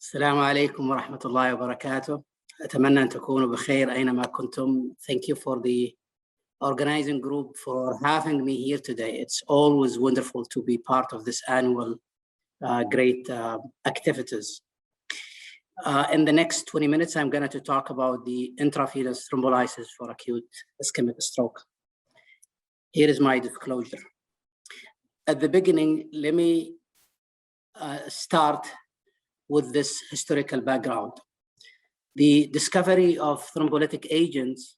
السلام عليكم ورحمة الله وبركاته. أتمنى أن تكونوا بخير أينما كنتم. Thank you for the organizing group for having me here today. It's always wonderful to be part of this annual great activities. In the next 20 minutes, I'm going to talk about the intravenous thrombolysis for acute ischemic stroke. Here is my disclosure. At the beginning, let me start with this historical background. The discovery of thrombolytic agents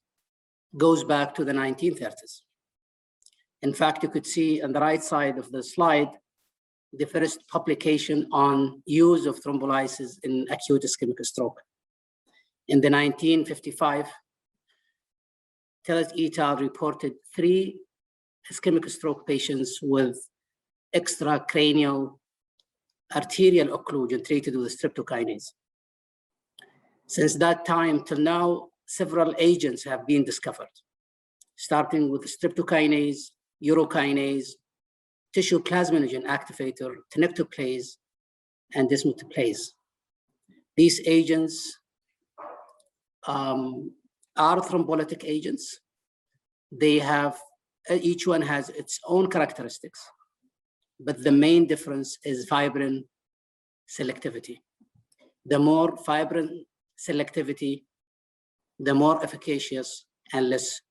goes back to the 1930s. In fact, you could see on the right side of the slide, the first publication on use of thrombolysis in acute ischemic stroke. In the 1955, Tellez et al. Reported 3 ischemic stroke patients with extracranial arterial occlusion treated with streptokinase. Since that time till now, several agents have been discovered, starting with streptokinase, urokinase, tissue plasminogen activator, tenecteplase, and dismutase. These agents are thrombolytic agents. They have, each one has its own characteristics, but the main difference is fibrin selectivity. The more fibrin selectivity, the more efficacious and less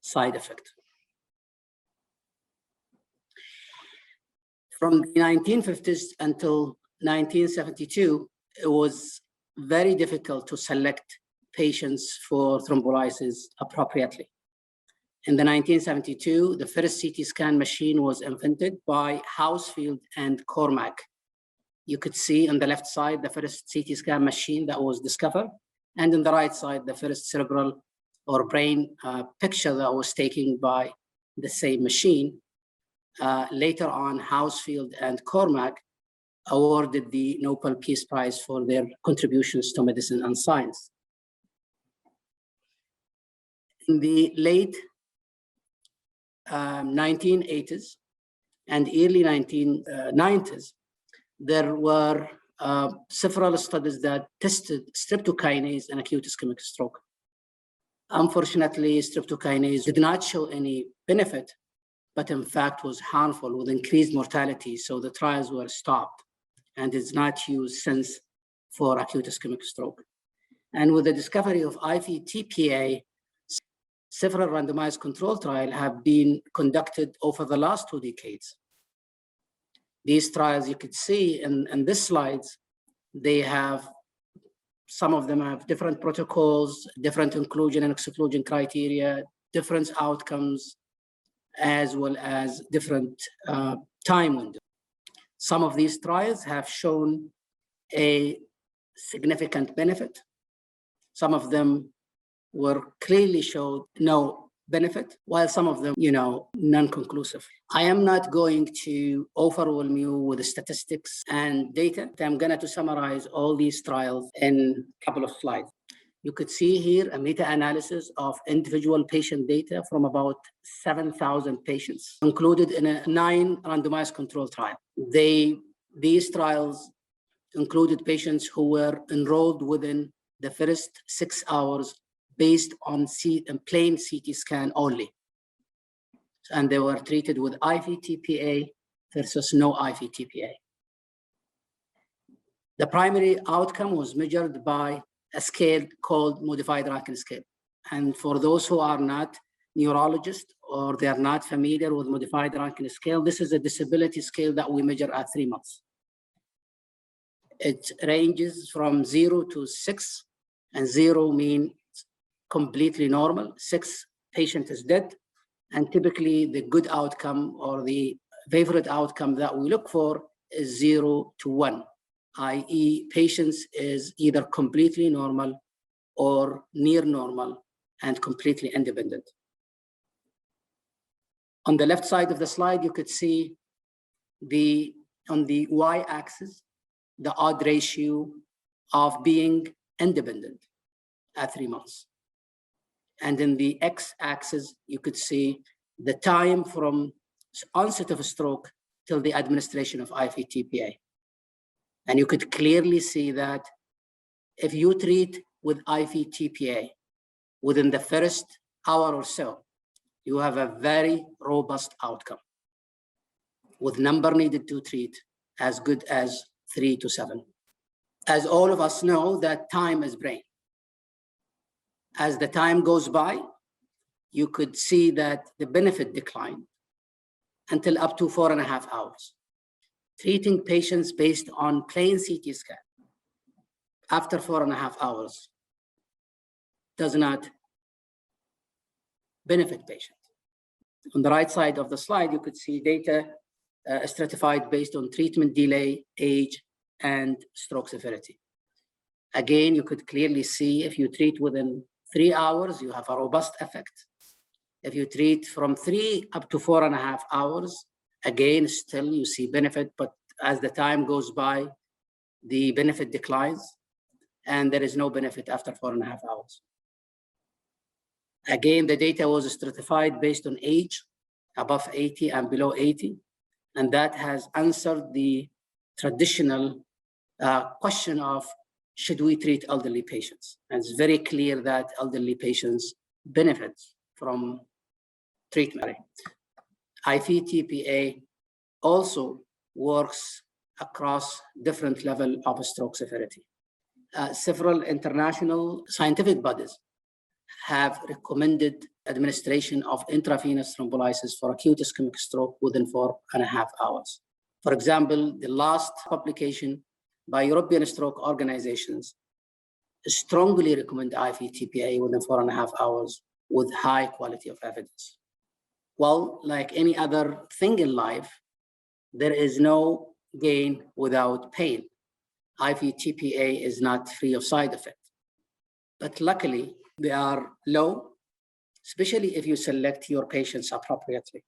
side effect. From the 1950s until 1972, it was very difficult to select patients for thrombolysis appropriately. In the 1972, the first CT scan machine was invented by Housefield and Cormack. You could see on the left side, the first CT scan machine that was discovered, and on the right side, the first cerebral or brain picture that was taken by the same machine. Later on, Housefield and Cormack awarded the Nobel Peace Prize for their contributions to medicine and science. In the late 1980s and early 1990s, there were several studies that tested streptokinase in acute ischemic stroke. Unfortunately, streptokinase did not show any benefit, but in fact was harmful with increased mortality, so the trials were stopped and is not used since for acute ischemic stroke. And with the discovery of IV-TPA, several randomized control trials have been conducted over the last 2 decades. These trials, you could see in this slides, they have, some of them have different protocols, different inclusion and exclusion criteria, different outcomes, as well as different time window. Some of these trials have shown a significant benefit. Some of them were clearly showed no benefit, while some of them, non-conclusive. I am not going to overwhelm you with statistics and data. I'm going to summarize all these trials in a couple of slides. You could see here a meta-analysis of individual patient data from about 7,000 patients included in a 9 randomized control trial. These trials included patients who were enrolled within the first 6 hours based on plain CT scan only. And they were treated with IV-TPA versus no IV-TPA. The primary outcome was measured by a scale called modified Rankin scale. And for those who are not neurologists or they are not familiar with modified Rankin scale, this is a disability scale that we measure at 3 months. It ranges from 0 to 6, and 0 means completely normal. 6, patient is dead. And typically the good outcome or the favorite outcome that we look for is 0 to 1, i.e. patients is either completely normal or near normal and completely independent. On the left side of the slide, you could see on the y-axis, the odd ratio of being independent at 3 months. And in the x-axis, you could see the time from onset of a stroke till the administration of IV-TPA. And you could clearly see that if you treat with IV TPA within the first hour or so, you have a very robust outcome with number needed to treat as good as 3 to 7. As all of us know, that time is brain. As the time goes by, you could see that the benefit declined until up to 4.5 hours. Treating patients based on plain CT scan after 4.5 hours does not benefit patients. On the right side of the slide, you could see data stratified based on treatment delay, age, and stroke severity. Again, you could clearly see if you treat within 3 hours, you have a robust effect. If you treat from 3 up to 4.5 hours, again, still you see benefit, but as the time goes by, the benefit declines, and there is no benefit after 4.5 hours. Again, the data was stratified based on age, above 80 and below 80, and that has answered the traditional question of, should we treat elderly patients? And it's very clear that elderly patients benefit from treatment. IV TPA also works across different levels of stroke severity. Several international scientific bodies have recommended administration of intravenous thrombolysis for acute ischemic stroke within 4.5 hours. For example, the last publication by European stroke organizations strongly recommend IV TPA within 4.5 hours with high quality of evidence. Well, like any other thing in life, there is no gain without pain. IV TPA is not free of side effects, but luckily they are low, especially if you select your patients appropriately.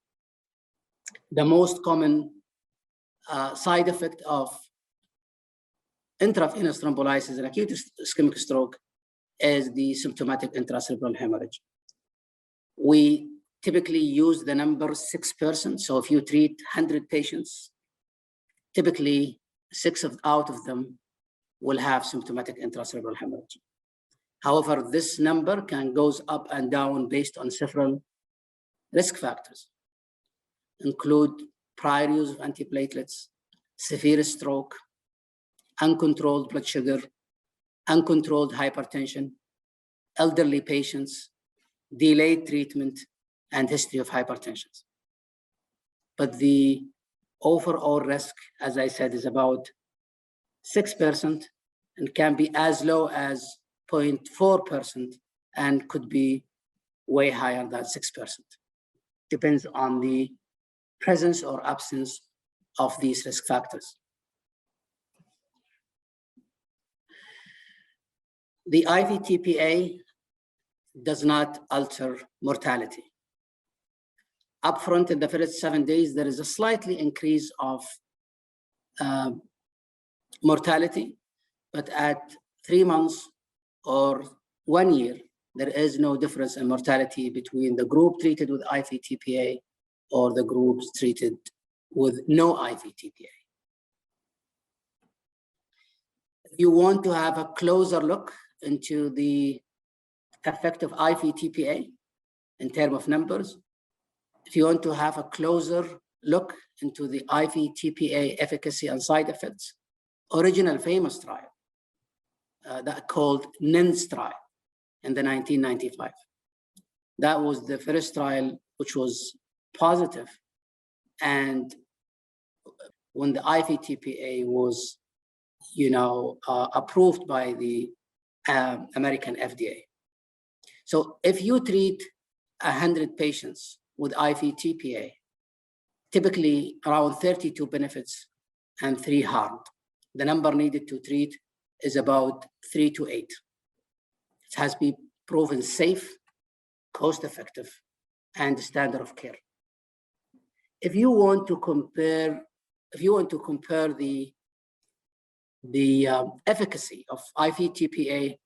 The most common side effect of intravenous thrombolysis in acute ischemic stroke is the symptomatic intracerebral hemorrhage. We typically use the number 6%. So if you treat 100 patients, typically 6 out of them will have symptomatic intracerebral hemorrhage. However, this number can go up and down based on several risk factors, include prior use of antiplatelets, severe stroke, uncontrolled blood sugar, uncontrolled hypertension, elderly patients, delayed treatment, and history of hypertension. But the overall risk, as I said, is about 6% and can be as low as 0.4% and could be way higher than 6%. Depends on the presence or absence of these risk factors. The IV TPA does not alter mortality. Upfront in the first 7 days, there is a slightly increase of mortality, but at 3 months or 1 year, there is no difference in mortality between the group treated with IV TPA or the groups treated with no IV TPA. If you want to have a closer look into the effect of IV TPA in terms of numbers, if you want to have a closer look into the IV TPA efficacy and side effects, original famous trial that called NINS trial in the 1995. That was the first trial which was positive. And when the IV TPA was, approved by the American FDA. So if you treat 100 patients with IV TPA, typically around 32 benefits and 3 harmed. The number needed to treat is about 3 to 8. It has been proven safe, cost-effective, and standard of care. If you want to compare the efficacy of IV TPA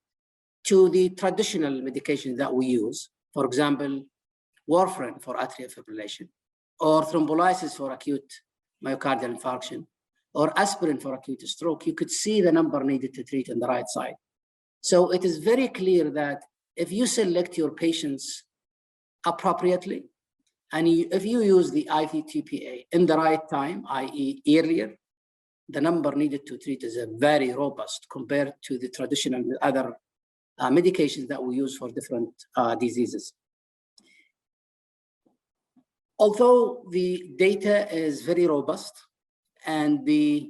to the traditional medications that we use, for example, warfarin for atrial fibrillation, or thrombolysis for acute myocardial infarction, or aspirin for acute stroke, you could see the number needed to treat on the right side. So it is very clear that if you select your patients appropriately, and if you use the IV-TPA in the right time, i.e. earlier, the number needed to treat is very robust compared to the traditional other medications that we use for different diseases. Although the data is very robust and the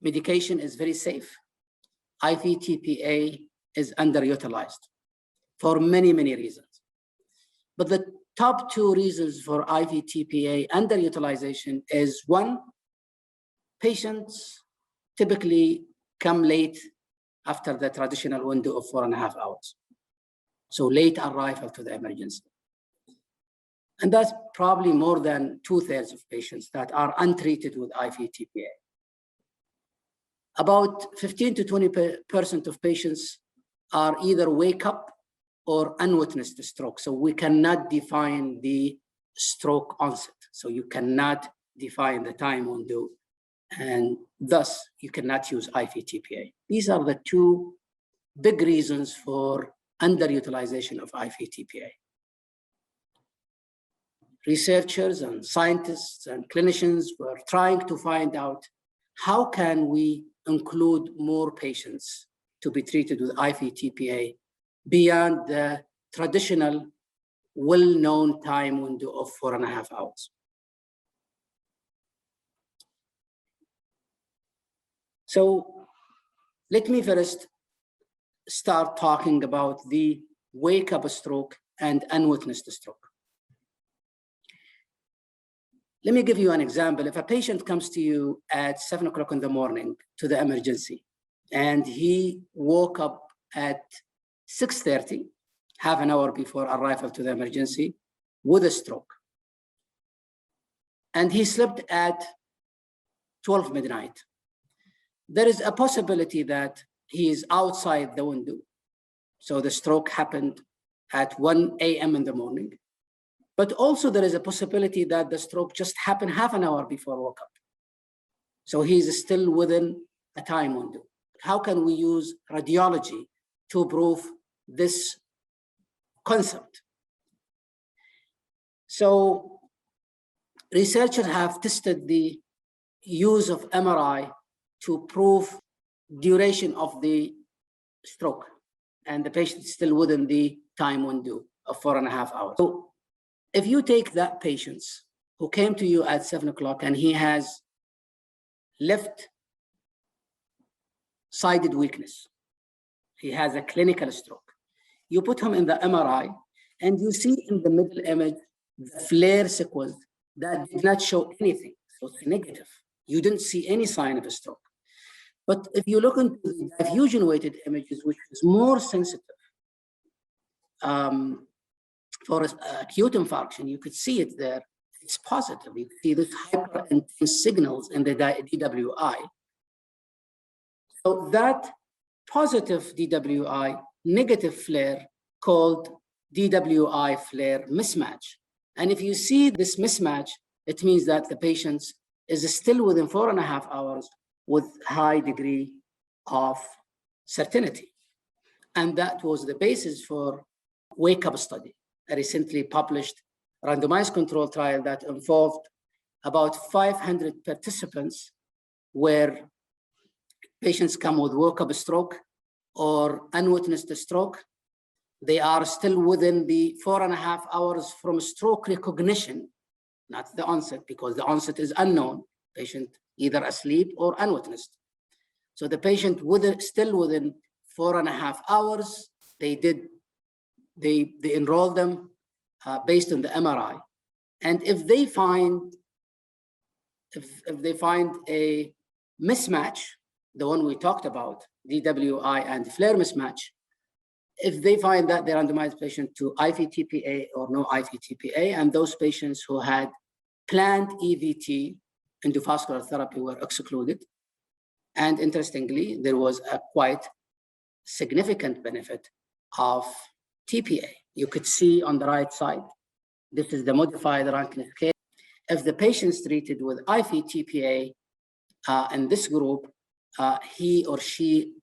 medication is very safe, IV-TPA is underutilized for many, many reasons. But the top two reasons for IV-TPA underutilization is, one, patients typically come late after the traditional window of 4.5 hours. So late arrival to the emergency. And that's probably more than 2/3 of patients that are untreated with IV-TPA. About 15 to 20% of patients are either wake up or unwitnessed stroke. So we cannot define the stroke onset. So you cannot define the time window, and thus you cannot use IV-TPA. These are the two big reasons for underutilization of IV-TPA. Researchers and scientists and clinicians were trying to find out how can we include more patients to be treated with IV-TPA beyond the traditional well-known time window of 4.5 hours. So let me first start talking about the wake-up stroke and unwitnessed stroke. Let me give you an example. If a patient comes to you at 7 o'clock in the morning to the emergency, and he woke up at 6:30, half an hour before arrival to the emergency, with a stroke, and he slept at 12 midnight, there is a possibility that he is outside the window. So the stroke happened at 1 a.m. in the morning. But also there is a possibility that the stroke just happened half an hour before Wakeup. So he's still within a time window. How can we use radiology to prove this concept? So researchers have tested the use of MRI to prove duration of the stroke, and the patient is still within the time window of 4.5 hours. So if you take that patient who came to you at 7 o'clock and he has left-sided weakness, he has a clinical stroke, you put him in the MRI and you see in the middle image the flare sequence that did not show anything, so it's negative. You didn't see any sign of a stroke. But if you look into the diffusion-weighted images, which is more sensitive for acute infarction, you could see it there. It's positive. You see this hyper-intense signals in the DWI. So that positive DWI, negative flare, called DWI flare mismatch. And if you see this mismatch, it means that the patient is still within 4.5 hours with high degree of certainty. And that was the basis for Wakeup study, a recently published randomized control trial that involved about 500 participants, where patients come with Wakeup stroke or unwitnessed stroke. They are still within the 4.5 hours from stroke recognition, not the onset, because the onset is unknown. Patient either asleep or unwitnessed. So the patient still within 4.5 hours, they enrolled them based on the MRI. And if they find a mismatch, the one we talked about, DWI and flare mismatch, if they find that they randomized patient to IV-TPA or no IV-TPA, and those patients who had planned EVT, endovascular therapy, were excluded. And interestingly, there was a quite significant benefit of TPA. You could see on the right side, this is the modified Rankin scale. If the patients treated with IV-TPA in this group, he or she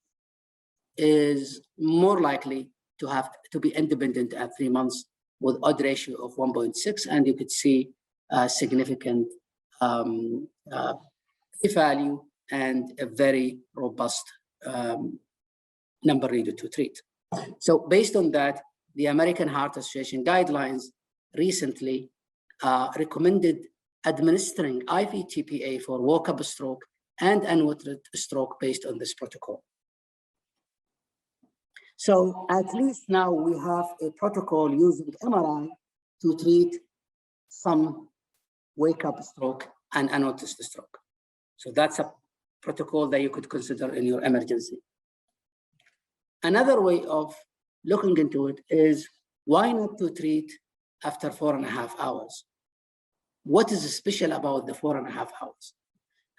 is more likely to be independent at 3 months with odd ratio of 1.6, and you could see a significant p-value and a very robust number needed to treat. So based on that, the American Heart Association guidelines recently recommended administering IV TPA for Wakeup stroke and unwetted stroke based on this protocol. So at least now we have a protocol using MRI to treat some wake-up stroke and unwetted stroke. So that's a protocol that you could consider in your emergency. Another way of looking into it is, why not to treat after 4.5 hours? What is special about the 4.5 hours?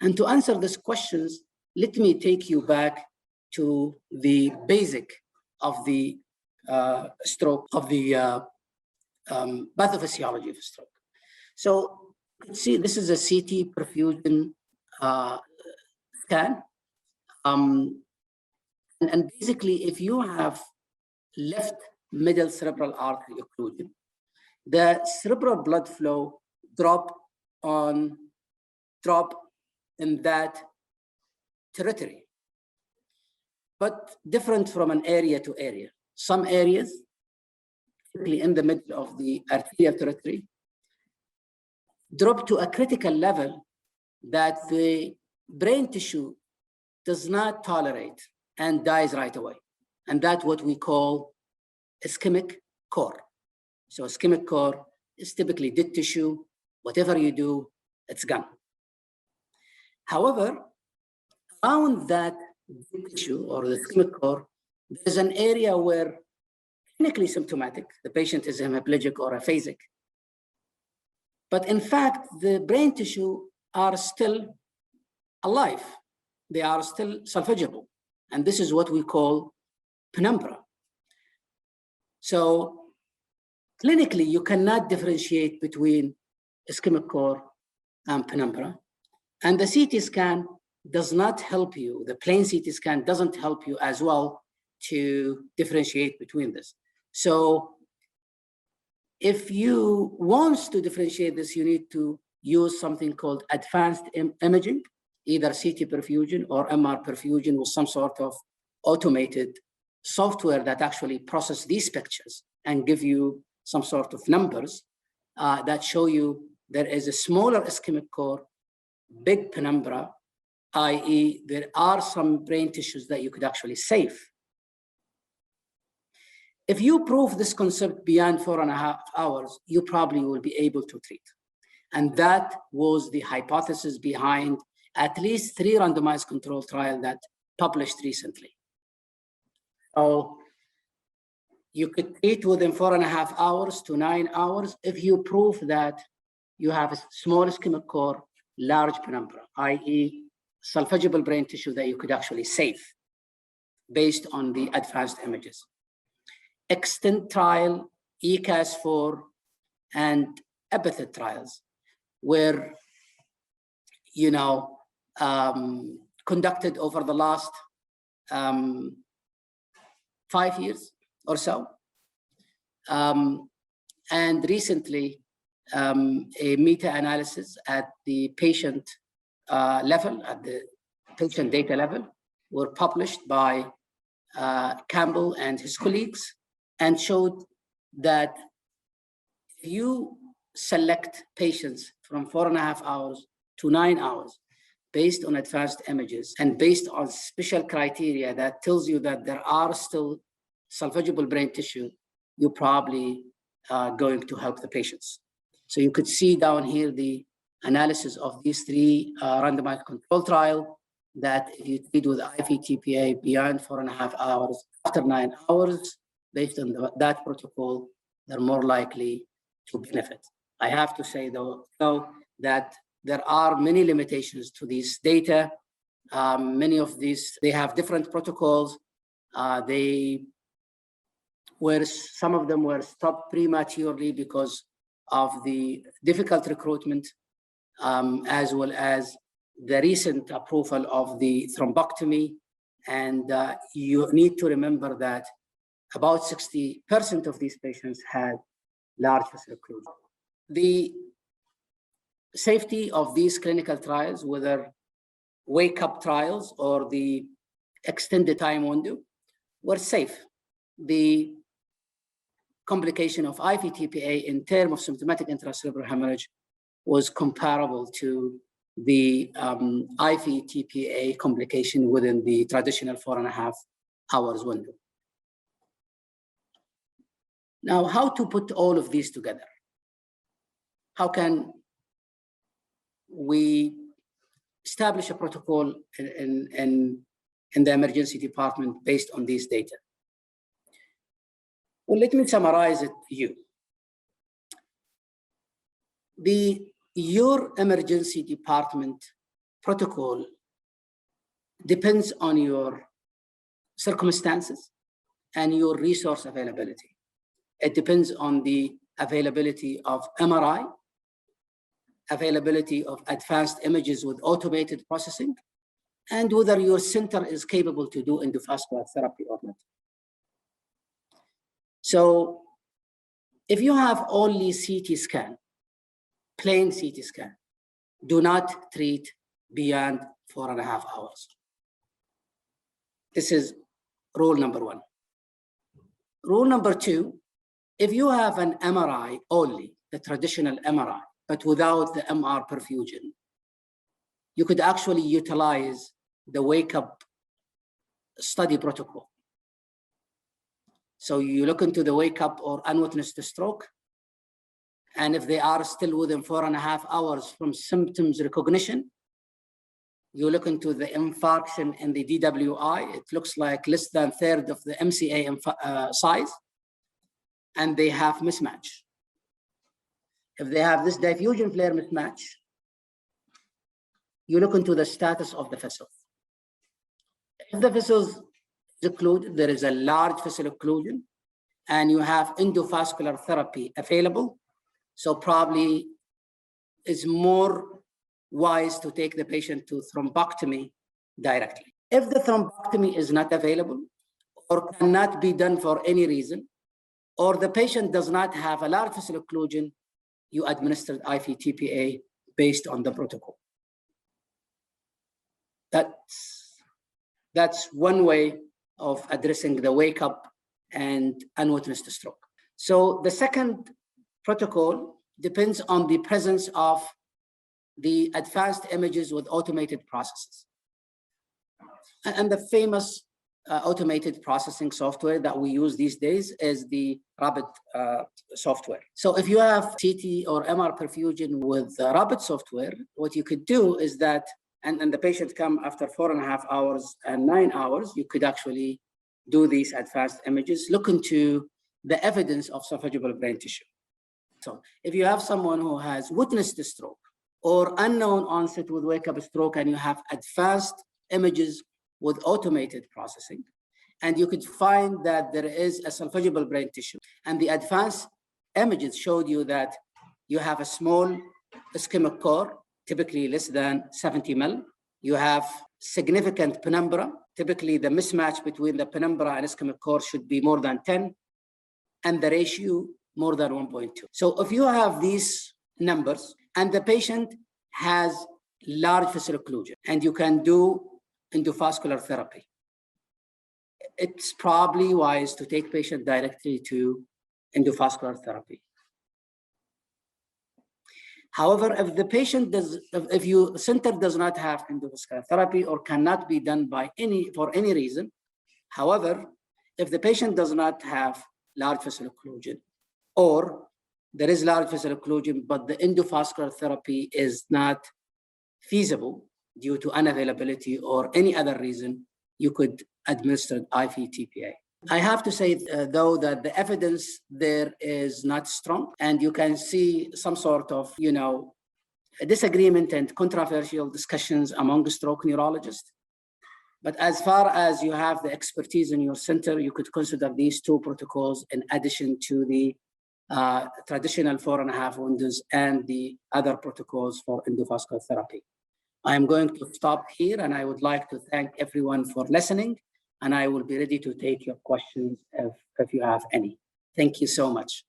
And to answer these questions, let me take you back to the basic of the stroke, of the pathophysiology of stroke. So see, this is a CT perfusion scan. And basically, if you have left middle cerebral artery occlusion, the cerebral blood flow drop in that territory, but different from an area to area. Some areas, particularly in the middle of the arterial territory, drop to a critical level that the brain tissue does not tolerate and dies right away. And that's what we call ischemic core. So ischemic core is typically dead tissue. Whatever you do, it's gone. However, around that dead tissue or the ischemic core, there's an area where clinically symptomatic, the patient is hemiplegic or aphasic. But in fact, the brain tissue are still alive. They are still salvageable. And this is what we call penumbra. So clinically, you cannot differentiate between ischemic core and penumbra. And the CT scan does not help you. The plain CT scan doesn't help you as well to differentiate between this. So if you want to differentiate this, you need to use something called advanced imaging, either CT perfusion or MR perfusion with some sort of automated software that actually process these pictures and give you some sort of numbers that show you there is a smaller ischemic core, big penumbra, i.e. there are some brain tissues that you could actually save. If you prove this concept beyond 4.5 hours, you probably will be able to treat. And that was the hypothesis behind at least 3 randomized control trials that published recently. So you could treat within 4.5 hours to 9 hours if you prove that you have a small ischemic core, large penumbra, i.e. salvageable brain tissue that you could actually save based on the advanced images. Extent trial, ECAS4, and epithet trials were, conducted over the last 5 years or so. And recently, a meta-analysis at the patient level, at the patient data level, were published by Campbell and his colleagues, and showed that if you select patients from 4.5 hours to 9 hours based on advanced images and based on special criteria that tells you that there are still salvageable brain tissue, you're probably going to help the patients. So you could see down here the analysis of these 3 randomized control trials, that if you treat with IV TPA beyond 4.5 hours, after 9 hours, based on that protocol, they're more likely to benefit. I have to say, though, that there are many limitations to these data. Many of these, they have different protocols. Some of them were stopped prematurely because of the difficult recruitment, as well as the recent approval of the thrombectomy. And you need to remember that about 60% of these patients had large vessel occlusion. The safety of these clinical trials, whether Wakeup trials or the extended time window, were safe. The complication of IV-TPA in terms of symptomatic intracerebral hemorrhage was comparable to the IV-TPA complication within the traditional 4.5 hours window. Now, how to put all of these together? How can we establish a protocol in the emergency department based on these data? Well, let me summarize it to you. Your emergency department protocol depends on your circumstances and your resource availability. It depends on the availability of MRI, availability of advanced images with automated processing, and whether your center is capable to do endovascular therapy or not. So if you have only CT scan, plain CT scan, do not treat beyond 4.5 hours. This is rule number one. Rule number two, if you have an MRI only, the traditional MRI, but without the MR perfusion, you could actually utilize the Wakeup study protocol. So you look into the Wakeup or unwitnessed stroke, and if they are still within 4.5 hours from symptoms recognition, you look into the infarction and the DWI, it looks like less than a third of the MCA size, and they have mismatch. If they have this diffusion flare mismatch, you look into the status of the vessels. If the vessels occluded, there is a large vessel occlusion, and you have endovascular therapy available, so probably it's more wise to take the patient to thrombectomy directly. If the thrombectomy is not available or cannot be done for any reason, or the patient does not have a large vessel occlusion, you administer IV-TPA based on the protocol. That's one way of addressing the Wakeup and unwitnessed stroke. So the second protocol depends on the presence of the advanced images with automated processes. And the famous automated processing software that we use these days is the Rapid software. So if you have CT or MR perfusion with Rapid software, what you could do is that, and the patient come after 4.5 hours and 9 hours, you could actually do these advanced images, look into the evidence of esophageal brain tissue. So if you have someone who has witnessed the stroke or unknown onset with Wakeup stroke, and you have advanced images with automated processing, and you could find that there is a esophageal brain tissue, and the advanced images showed you that you have a small ischemic core, typically less than 70 mil. You have significant penumbra. Typically, the mismatch between the penumbra and ischemic core should be more than 10, and the ratio more than 1.2. So if you have these numbers and the patient has large vessel occlusion and you can do endovascular therapy, it's probably wise to take patient directly to endovascular therapy. However, if the patient if your center does not have endovascular therapy or cannot be done for any reason, however, if the patient does not have large vessel occlusion, or there is large vessel occlusion, but the endovascular therapy is not feasible due to unavailability or any other reason, you could administer IV-TPA. I have to say, though, that the evidence there is not strong, and you can see some sort of, disagreement and controversial discussions among stroke neurologists. But as far as you have the expertise in your center, you could consider these two protocols in addition to the traditional 4.5 windows and the other protocols for endovascular therapy. I'm going to stop here, and I would like to thank everyone for listening, and I will be ready to take your questions if you have any. Thank you so much.